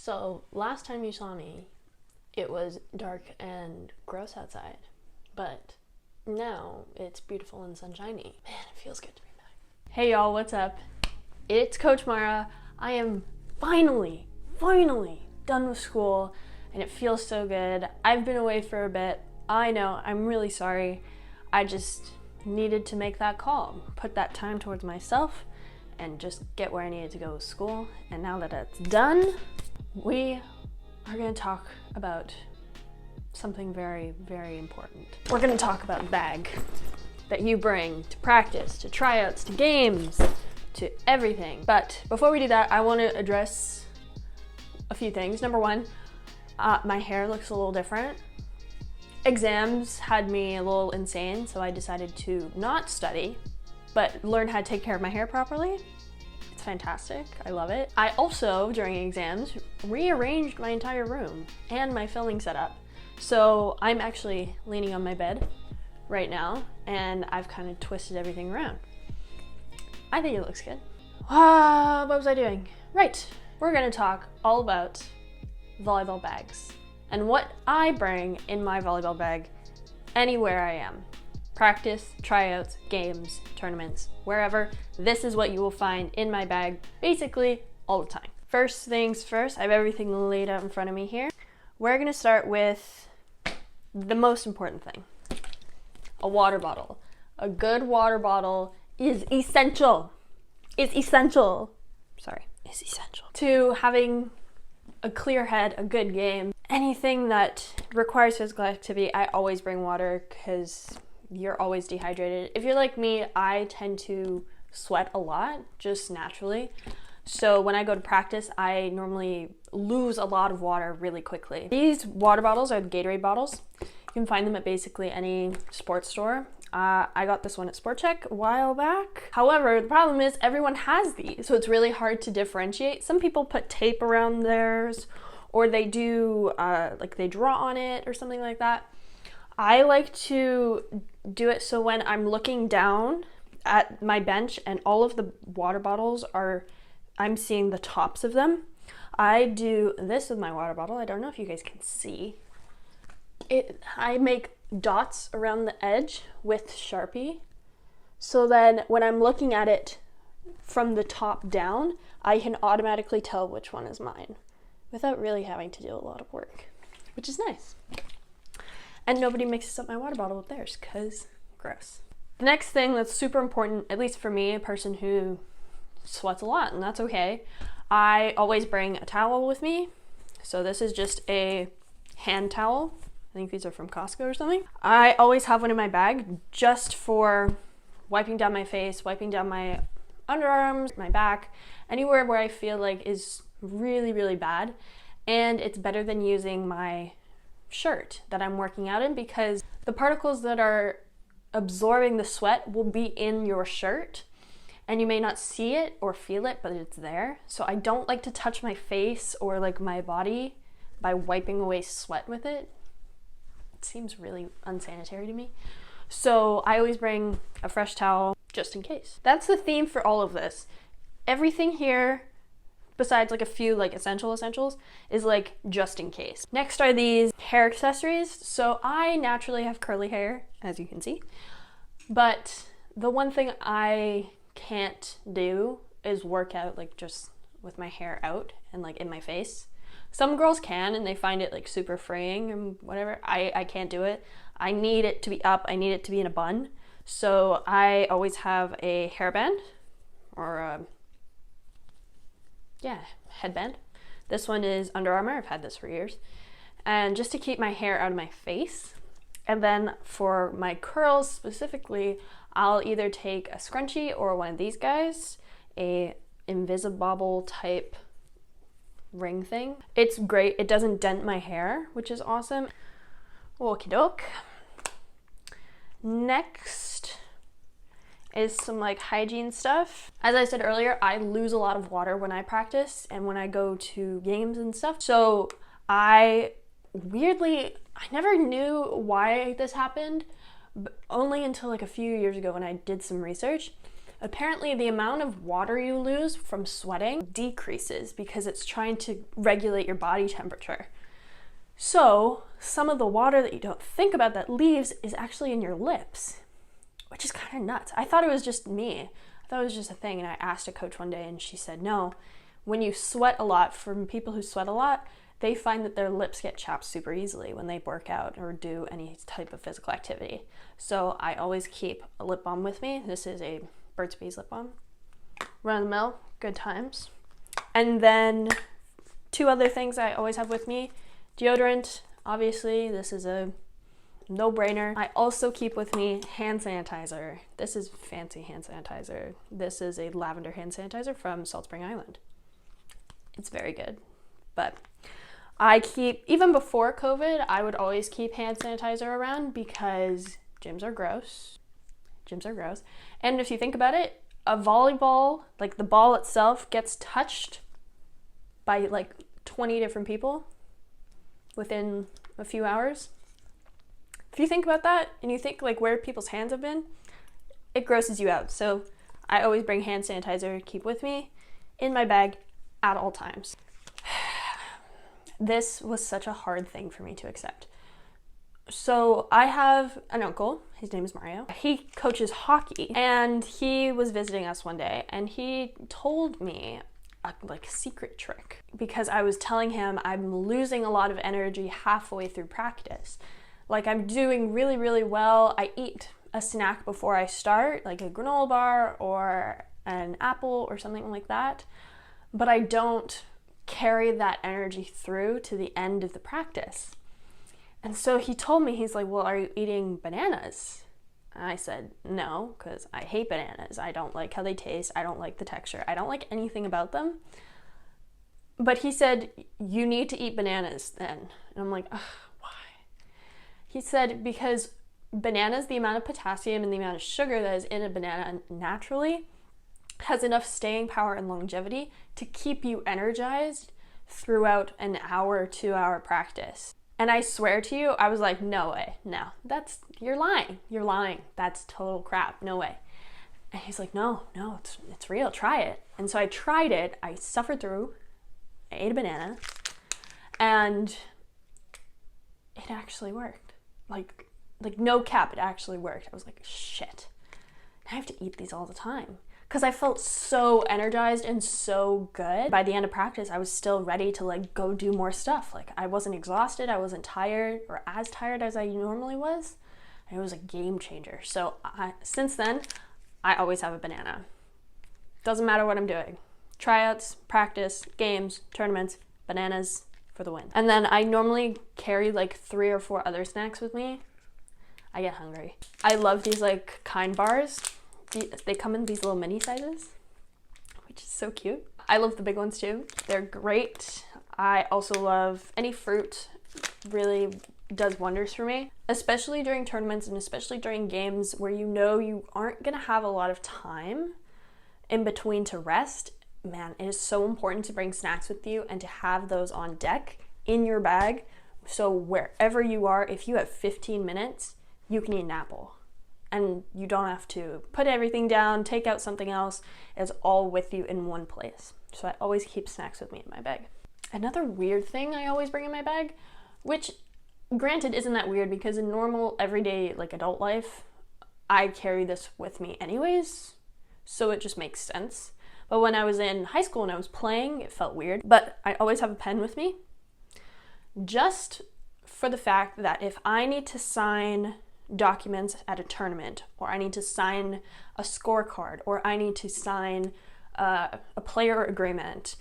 So last time you saw me, it was dark and gross outside, but now it's beautiful and sunshiny. Man, it feels good to be back. Hey y'all, what's up? It's Coach Mara. I am finally done with school and it feels so good. I've been away for a bit. I know, I'm really sorry. I just needed to make that call, put that time towards myself and just get where I needed to go with school. And now that it's done, we are going to talk about something very, very important. We're going to talk about bag that you bring to practice, to tryouts, to games, to everything. But before we do that, I want to address a few things. Number one, my hair looks a little different. Exams had me a little insane, so I decided to not study, but learn how to take care of my hair properly. It's fantastic, I love it. I also, during exams, rearranged my entire room and my filming setup. So I'm actually leaning on my bed right now, and I've kind of twisted everything around. I think it looks good. What was I doing? Right, we're gonna talk all about volleyball bags and what I bring in my volleyball bag anywhere I am. Practice, tryouts, games, tournaments, wherever. This is what you will find in my bag basically all the time. First things first, I have everything laid out in front of me here. We're gonna start with the most important thing, a water bottle. A good water bottle is essential. It's essential. Sorry, it's essential to having a clear head, a good game. Anything that requires physical activity, I always bring water because you're always dehydrated. If you're like me, I tend to sweat a lot, just naturally. So when I go to practice, I normally lose a lot of water really quickly. These water bottles are the Gatorade bottles. You can find them at basically any sports store. I got this one at Sport Check a while back. However, the problem is everyone has these, so it's really hard to differentiate. Some people put tape around theirs, or they do, like they draw on it or something like that. I like to do it so when I'm looking down at my bench and all of the water bottles I'm seeing the tops of them. I do this with my water bottle. I don't know if you guys can see. I make dots around the edge with Sharpie. So then when I'm looking at it from the top down, I can automatically tell which one is mine without really having to do a lot of work, which is nice. And nobody mixes up my water bottle with theirs because gross. The next thing that's super important, at least for me, a person who sweats a lot, and that's okay, I always bring a towel with me. So this is just a hand towel. I think these are from Costco or something. I always have one in my bag just for wiping down my face, wiping down my underarms, my back, anywhere where I feel like is really, really bad. And it's better than using my shirt that I'm working out in because the particles that are absorbing the sweat will be in your shirt and you may not see it or feel it, but it's there. So I don't like to touch my face or like my body by wiping away sweat with it. It seems really unsanitary to me. So I always bring a fresh towel just in case. That's the theme for all of this. Everything here, besides like a few like essentials, is like just in case. Next are these hair accessories. So I naturally have curly hair, as you can see, but the one thing I can't do is work out like just with my hair out and like in my face. Some girls can and they find it like super freeing and whatever. I can't do it. I need it to be up. I need it to be in a bun. So I always have a hairband or a headband. This one is Under Armour. I've had this for years. And just to keep my hair out of my face. And then for my curls specifically, I'll either take a scrunchie or one of these guys, a Invisibobble type ring thing. It's great. It doesn't dent my hair, which is awesome. Okie doke. Next is some like hygiene stuff. As I said earlier, I lose a lot of water when I practice and when I go to games and stuff. So I never knew why this happened, but only until like a few years ago when I did some research. Apparently the amount of water you lose from sweating decreases because it's trying to regulate your body temperature. So some of the water that you don't think about that leaves is actually in your lips, which is kind of nuts. I thought it was just me. I thought it was just a thing, and I asked a coach one day and she said, no, when you sweat a lot, from people who sweat a lot, they find that their lips get chapped super easily when they work out or do any type of physical activity. So I always keep a lip balm with me. This is a Burt's Bees lip balm. Run of the mill, good times. And then 2 other things I always have with me. Deodorant, obviously, this is a no-brainer. I also keep with me hand sanitizer. This is fancy hand sanitizer. This is a lavender hand sanitizer from Salt Spring Island. It's very good. But I keep, even before COVID, I would always keep hand sanitizer around because gyms are gross. Gyms are gross. And if you think about it, a volleyball, like the ball itself, gets touched by like 20 different people within a few hours. If you think about that and you think like where people's hands have been, it grosses you out. So I always bring hand sanitizer, keep with me in my bag at all times. This was such a hard thing for me to accept. So I have an uncle, his name is Mario. He coaches hockey and he was visiting us one day and he told me a secret trick because I was telling him I'm losing a lot of energy halfway through practice. Like I'm doing really, really well. I eat a snack before I start, like a granola bar or an apple or something like that, but I don't carry that energy through to the end of the practice. And so he told me, he's like, well, are you eating bananas? And I said, no, because I hate bananas. I don't like how they taste. I don't like the texture. I don't like anything about them. But he said, you need to eat bananas then. And I'm like, ugh, why? He said, because bananas, the amount of potassium and the amount of sugar that is in a banana naturally has enough staying power and longevity to keep you energized throughout an hour, 2-hour practice. And I swear to you, I was like, no way, no, you're lying, that's total crap, no way. And he's like, no, it's real, try it. And so I tried it, I suffered through, I ate a banana, and it actually worked. Like no cap, it actually worked. I was like, shit, I have to eat these all the time. Because I felt so energized and so good. By the end of practice, I was still ready to like go do more stuff. Like I wasn't exhausted, I wasn't tired or as tired as I normally was. And it was a game changer. So since then, I always have a banana. Doesn't matter what I'm doing. Tryouts, practice, games, tournaments, bananas for the win. And then I normally carry like 3 or 4 other snacks with me. I get hungry. I love these like Kind bars. They come in these little mini sizes, which is so cute. I love the big ones too. They're great. I also love any fruit, really does wonders for me, especially during tournaments and especially during games where you know you aren't gonna have a lot of time in between to rest. Man, it is so important to bring snacks with you and to have those on deck in your bag. So wherever you are, if you have 15 minutes, you can eat an apple. And you don't have to put everything down, take out something else. It's all with you in one place. So I always keep snacks with me in my bag. Another weird thing I always bring in my bag, which granted isn't that weird because in normal everyday like adult life, I carry this with me anyways. So it just makes sense. But when I was in high school and I was playing, it felt weird. But I always have a pen with me just for the fact that if I need to sign documents at a tournament, or I need to sign a scorecard, or I need to sign a player agreement,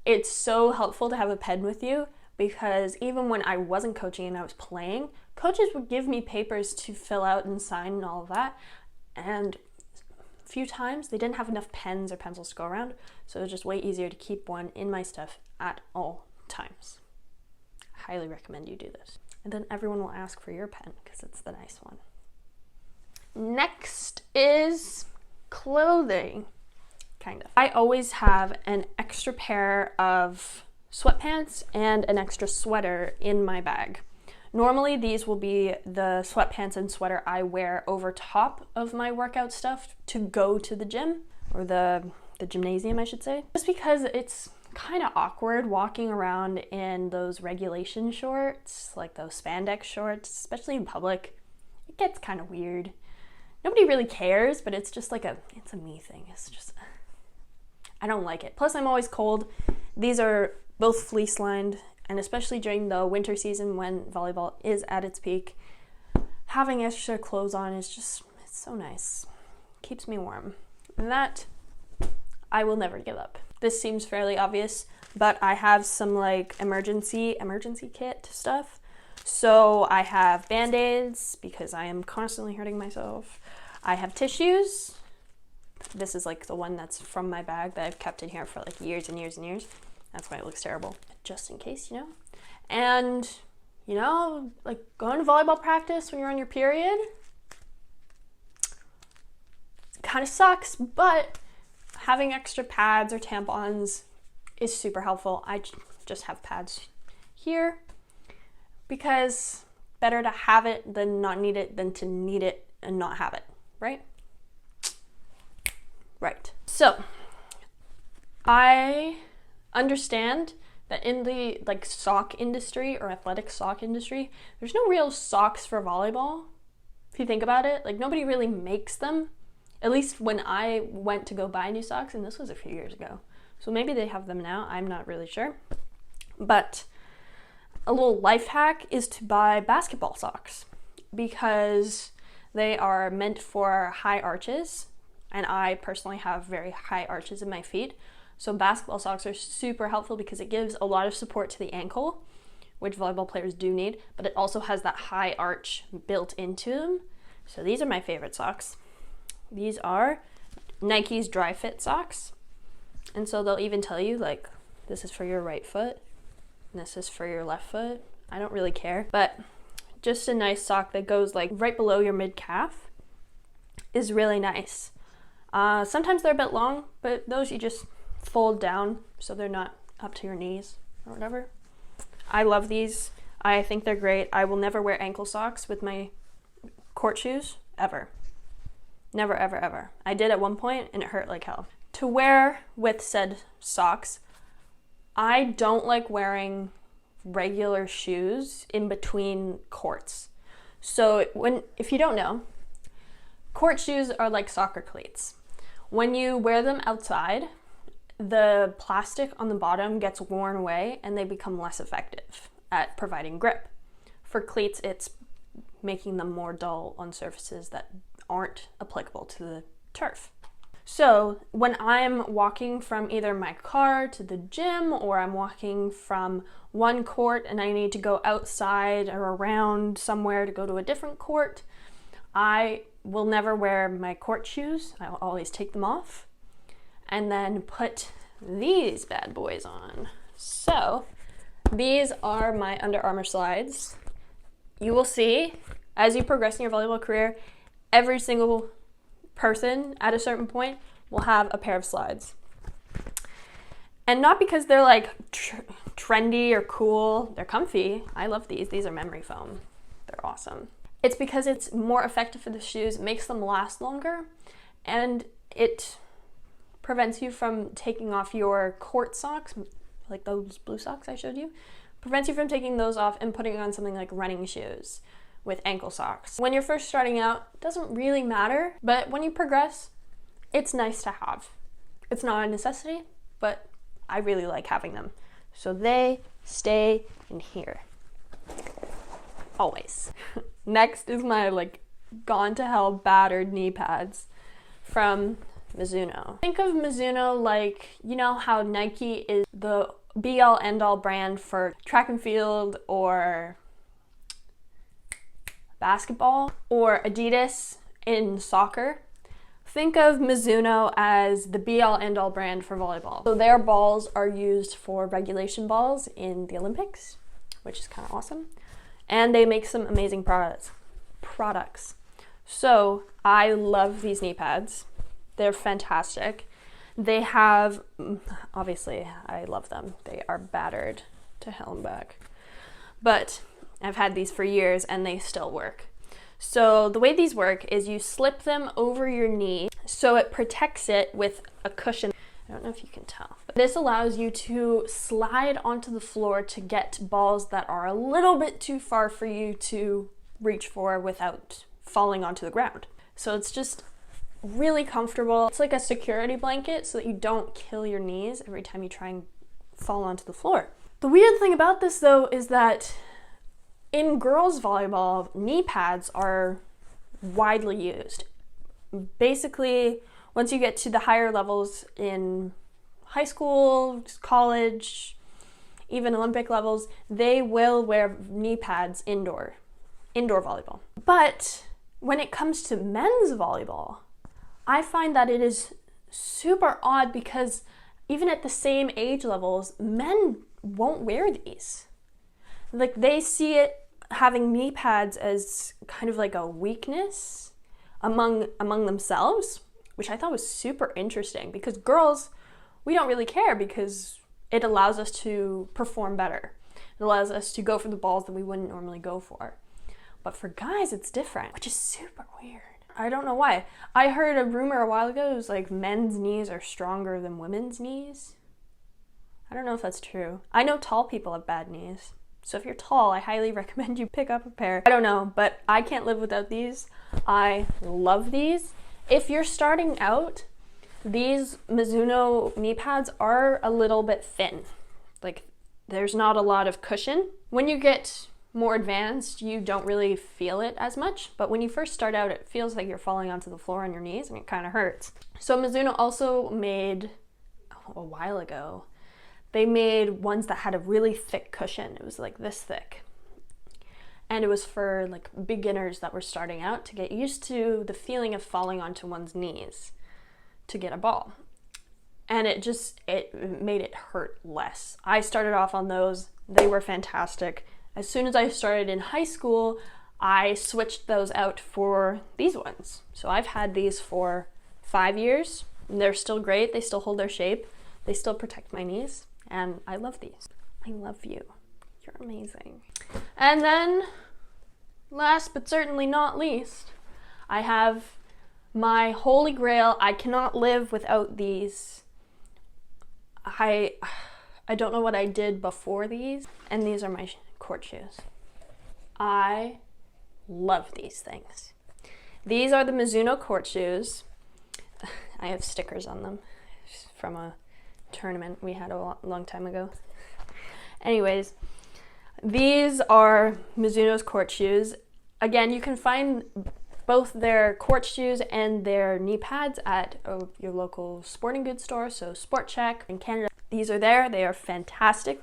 it's so helpful to have a pen with you because even when I wasn't coaching and I was playing, coaches would give me papers to fill out and sign and all of that, and a few times they didn't have enough pens or pencils to go around, so it was just way easier to keep one in my stuff at all times. I highly recommend you do this. And then everyone will ask for your pen because it's the nice one. Next is clothing, kind of. I always have an extra pair of sweatpants and an extra sweater in my bag Normally these will be the sweatpants and sweater I wear over top of my workout stuff to go to the gym, or the gymnasium, I should say. Just because it's kind of awkward walking around in those regulation shorts, like those spandex shorts, especially in public. It gets kind of weird. Nobody really cares, but it's just like it's a me thing. It's just, I don't like it. Plus I'm always cold. These are both fleece lined, and especially during the winter season when volleyball is at its peak, having extra clothes on is just, it's so nice. Keeps me warm. And that I will never give up. This seems fairly obvious, but I have some like emergency kit stuff. So I have Band-Aids because I am constantly hurting myself. I have tissues. This is like the one that's from my bag that I've kept in here for like years and years and years. That's why it looks terrible, just in case, you know. And, you know, like going to volleyball practice when you're on your period, it kind of sucks, but having extra pads or tampons is super helpful. I just have pads here because better to have it than not need it than to need it and not have it, right? Right. So I understand that in the like sock industry or athletic sock industry, there's no real socks for volleyball. If you think about it, like nobody really makes them. At least when I went to go buy new socks, and this was a few years ago. So maybe they have them now, I'm not really sure. But a little life hack is to buy basketball socks because they are meant for high arches, and I personally have very high arches in my feet. So basketball socks are super helpful because it gives a lot of support to the ankle, which volleyball players do need, but it also has that high arch built into them. So these are my favorite socks. These are Nike's Dry Fit socks. And so they'll even tell you like, this is for your right foot, and this is for your left foot. I don't really care, but just a nice sock that goes like right below your mid calf is really nice. Sometimes they're a bit long, but those you just fold down so they're not up to your knees or whatever. I love these. I think they're great. I will never wear ankle socks with my court shoes, ever. Never, ever, ever. I did at one point and it hurt like hell. To wear with said socks, I don't like wearing regular shoes in between courts. So if you don't know, court shoes are like soccer cleats. When you wear them outside, the plastic on the bottom gets worn away and they become less effective at providing grip. For cleats, it's making them more dull on surfaces that aren't applicable to the turf. So when I'm walking from either my car to the gym, or I'm walking from one court and I need to go outside or around somewhere to go to a different court, I will never wear my court shoes. I'll always take them off and then put these bad boys on. So these are my Under Armour slides. You will see as you progress in your volleyball career, every single person at a certain point will have a pair of slides. And not because they're like trendy or cool, they're comfy. I love these. These are memory foam. They're awesome. It's because it's more effective for the shoes, it makes them last longer, and it prevents you from taking off your court socks, like those blue socks I showed you, prevents you from taking those off and putting on something like running shoes with ankle socks. When you're first starting out, it doesn't really matter, but when you progress, it's nice to have. It's not a necessity, but I really like having them. So they stay in here. Always. Next is my like gone to hell battered knee pads from Mizuno. Think of Mizuno like, you know how Nike is the be-all end-all brand for track and field or basketball, or Adidas in soccer. Think of Mizuno as the be-all end-all brand for volleyball. So their balls are used for regulation balls in the Olympics, which is kind of awesome. And they make some amazing products. So I love these knee pads. They're fantastic. They have, obviously I love them. They are battered to hell and back. But I've had these for years and they still work. So the way these work is you slip them over your knee so it protects it with a cushion. I don't know if you can tell. But this allows you to slide onto the floor to get balls that are a little bit too far for you to reach for without falling onto the ground. So it's just really comfortable. It's like a security blanket so that you don't kill your knees every time you try and fall onto the floor. The weird thing about this though is that in girls volleyball, knee pads are widely used. Basically, once you get to the higher levels in high school, college, even Olympic levels, they will wear knee pads indoor volleyball. But when it comes to men's volleyball, I find that it is super odd because even at the same age levels, men won't wear these. Like, they see it having knee pads as kind of like a weakness among themselves, which I thought was super interesting because girls, we don't really care because it allows us to perform better. It allows us to go for the balls that we wouldn't normally go for. But for guys, it's different, which is super weird. I don't know why. I heard a rumor a while ago, it was like men's knees are stronger than women's knees. I don't know if that's true. I know tall people have bad knees. So if you're tall, I highly recommend you pick up a pair. I don't know, but I can't live without these. I love these. If you're starting out, these Mizuno knee pads are a little bit thin. Like, there's not a lot of cushion. When you get more advanced, you don't really feel it as much, but when you first start out, it feels like you're falling onto the floor on your knees and it kind of hurts. So Mizuno also made, a while ago, they made ones that had a really thick cushion. It was like this thick. And it was for like beginners that were starting out to get used to the feeling of falling onto one's knees to get a ball. And it made it hurt less. I started off on those. They were fantastic. As soon as I started in high school, I switched those out for these ones. So I've had these for 5 years. And they're still great. They still hold their shape. They still protect my knees. And I love these. I love you. You're amazing. And then, last but certainly not least, I have my holy grail. I cannot live without these. I don't know what I did before these. And these are my court shoes. I love these things. These are the Mizuno court shoes. I have stickers on them from a tournament we had a long time ago. Anyways, these are Mizuno's court shoes. Again, you can find both their court shoes and their knee pads at your local sporting goods store, so Sport Chek in Canada. These are there. They are fantastic.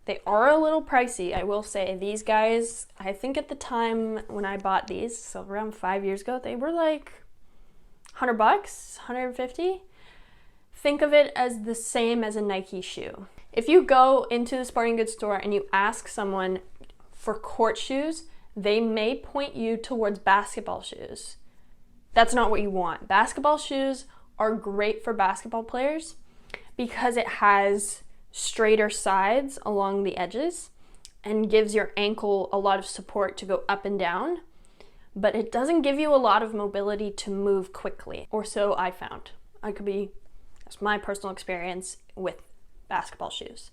They are a little pricey, I will say. These guys, I think at the time when I bought these, so around 5 years ago, they were like $100, $150. Think of it as the same as a Nike shoe. If you go into the sporting goods store and you ask someone for court shoes, they may point you towards basketball shoes. That's not what you want. Basketball shoes are great for basketball players because it has straighter sides along the edges and gives your ankle a lot of support to go up and down, but it doesn't give you a lot of mobility to move quickly, or so I found. That's my personal experience with basketball shoes.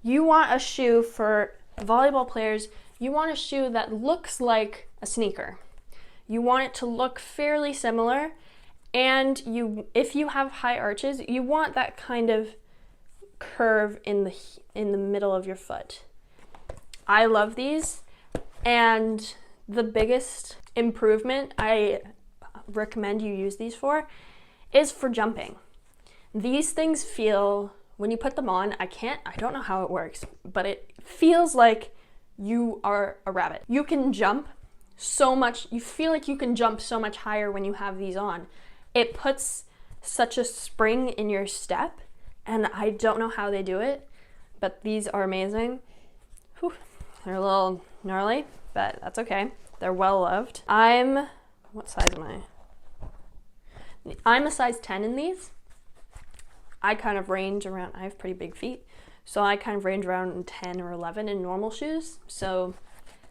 You want a shoe for volleyball players, you want a shoe that looks like a sneaker. You want it to look fairly similar, and if you have high arches, you want that kind of curve in the middle of your foot. I love these, and the biggest improvement I recommend you use these for is for jumping. These things feel, when you put them on, I don't know how it works, but it feels like you are a rabbit. You can jump so much, you feel like you can jump so much higher when you have these on. It puts such a spring in your step, and I don't know how they do it, but these are amazing. Whew, they're a little gnarly, but that's okay. They're well loved. What size am I? I'm a size 10 in these. I kind of range around, I have pretty big feet, so I kind of range around 10 or 11 in normal shoes. So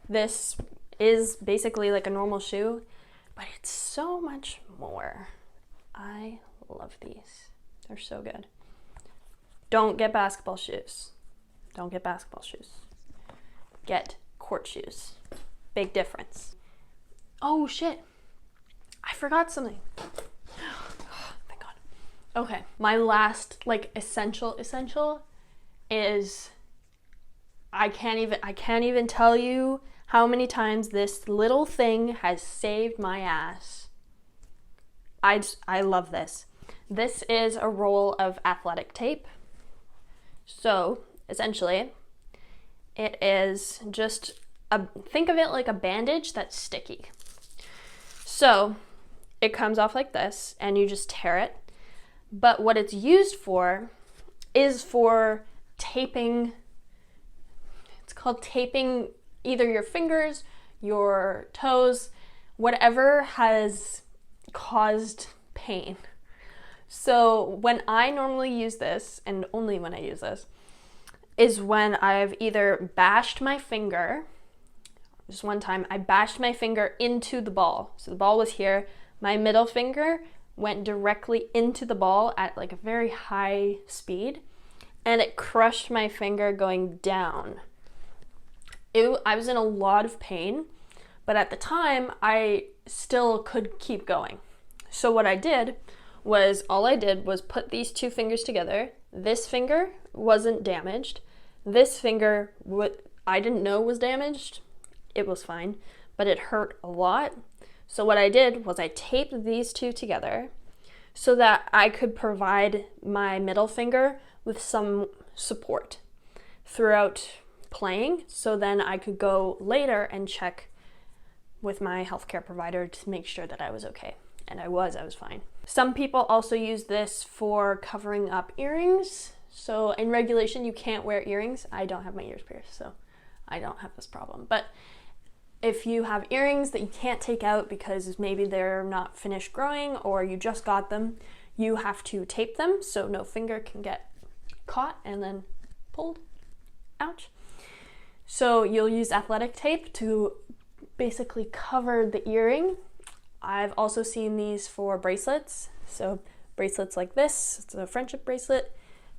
This is basically like a normal shoe, but it's so much more. I love these. They're so good. Don't get basketball shoes. Don't get basketball shoes. Get court shoes. Big difference. Oh shit. I forgot something. Thank God. Okay, my last like essential is I can't even tell you how many times this little thing has saved my ass. I love this. This is a roll of athletic tape. So essentially, it is just think of it like a bandage that's sticky. So it comes off like this and you just tear it. But what it's used for is for taping. It's called taping either your fingers, your toes, whatever has caused pain. So when I normally use this, and only when I use this, is when I've either bashed my finger. Just one time, I bashed my finger into the ball. So the ball was here. My middle finger went directly into the ball at like a very high speed, and it crushed my finger going down. I was in a lot of pain, but at the time, I still could keep going. So what I did was, put these two fingers together. This finger wasn't damaged. This finger, what I didn't know was damaged. It was fine, but it hurt a lot. So what I did was I taped these two together so that I could provide my middle finger with some support throughout playing. So then I could go later and check with my healthcare provider to make sure that I was okay. And I was fine. Some people also use this for covering up earrings. So in regulation, you can't wear earrings. I don't have my ears pierced, so I don't have this problem. But if you have earrings that you can't take out because maybe they're not finished growing or you just got them, you have to tape them so no finger can get caught and then pulled. Ouch. So you'll use athletic tape to basically cover the earring. I've also seen these for bracelets. So bracelets like this, it's a friendship bracelet.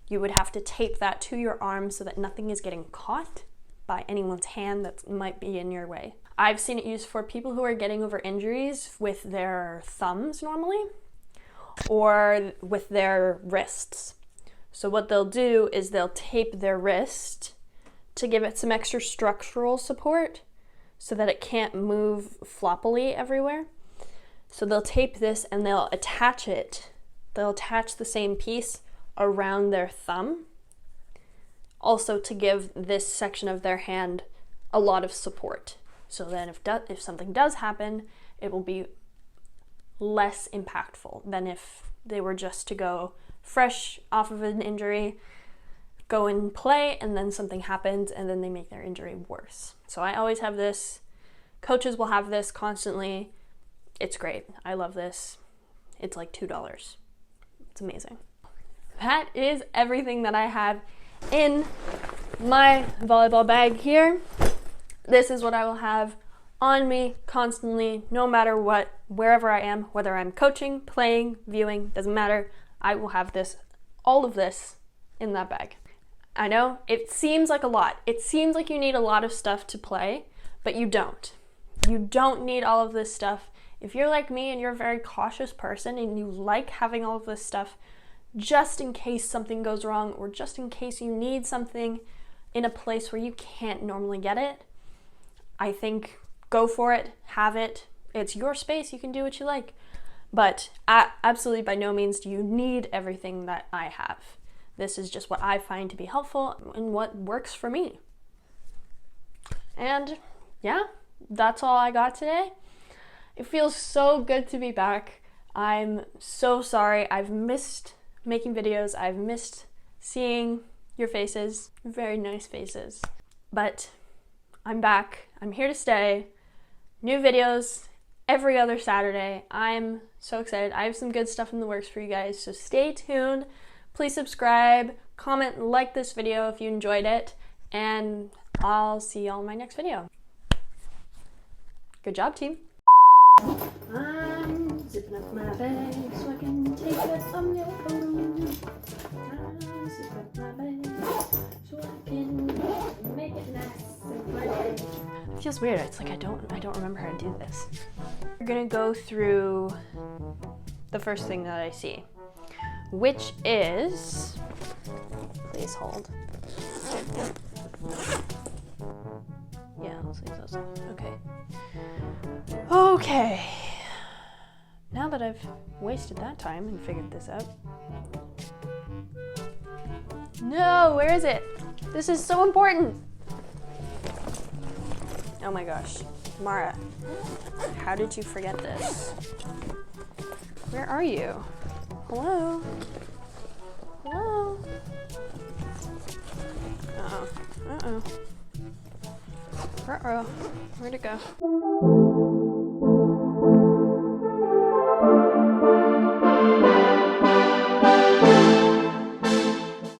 You would have to tape that to your arm so that nothing is getting caught by anyone's hand that might be in your way. I've seen it used for people who are getting over injuries with their thumbs normally, or with their wrists. So what they'll do is they'll tape their wrist to give it some extra structural support so that it can't move floppily everywhere. So they'll tape this and they'll attach it. They'll attach the same piece around their thumb, also to give this section of their hand a lot of support. So then if something does happen, it will be less impactful than if they were just to go fresh off of an injury, go and play, and then something happens and then they make their injury worse. So I always have this. Coaches will have this constantly. It's great. I love this. It's like $2. It's amazing. That is everything that I have in my volleyball bag here. This is what I will have on me constantly, no matter what, wherever I am, whether I'm coaching, playing, viewing, doesn't matter. I will have this, all of this in that bag. I know it seems like a lot. It seems like you need a lot of stuff to play, but you don't. You don't need all of this stuff. If you're like me and you're a very cautious person and you like having all of this stuff just in case something goes wrong or just in case you need something in a place where you can't normally get it, I think go for it, have it. It's your space, you can do what you like. But absolutely by no means do you need everything that I have. This is just what I find to be helpful and what works for me. And yeah, that's all I got today. It feels so good to be back. I'm so sorry. I've missed making videos. I've missed seeing your faces, very nice faces. But I'm back. I'm here to stay. New videos every other Saturday. I'm so excited. I have some good stuff in the works for you guys, so stay tuned. Please subscribe, comment, like this video if you enjoyed it, and I'll see y'all in my next video. Good job, team. I'm zipping up my bag so I can take a thumbnail photo. I'm zipping up my bag so I can make it nice and pretty. It feels weird. It's like I don't remember how to do this. We're gonna go through the first thing that I see, which is, please hold. Yeah, let's leave those off. Okay. Okay. Now that I've wasted that time and figured this out. No, where is it? This is so important. Oh my gosh. Mara, how did you forget this? Where are you? Hello? Hello? Uh-oh. Uh-oh. Uh-oh. Where'd it go?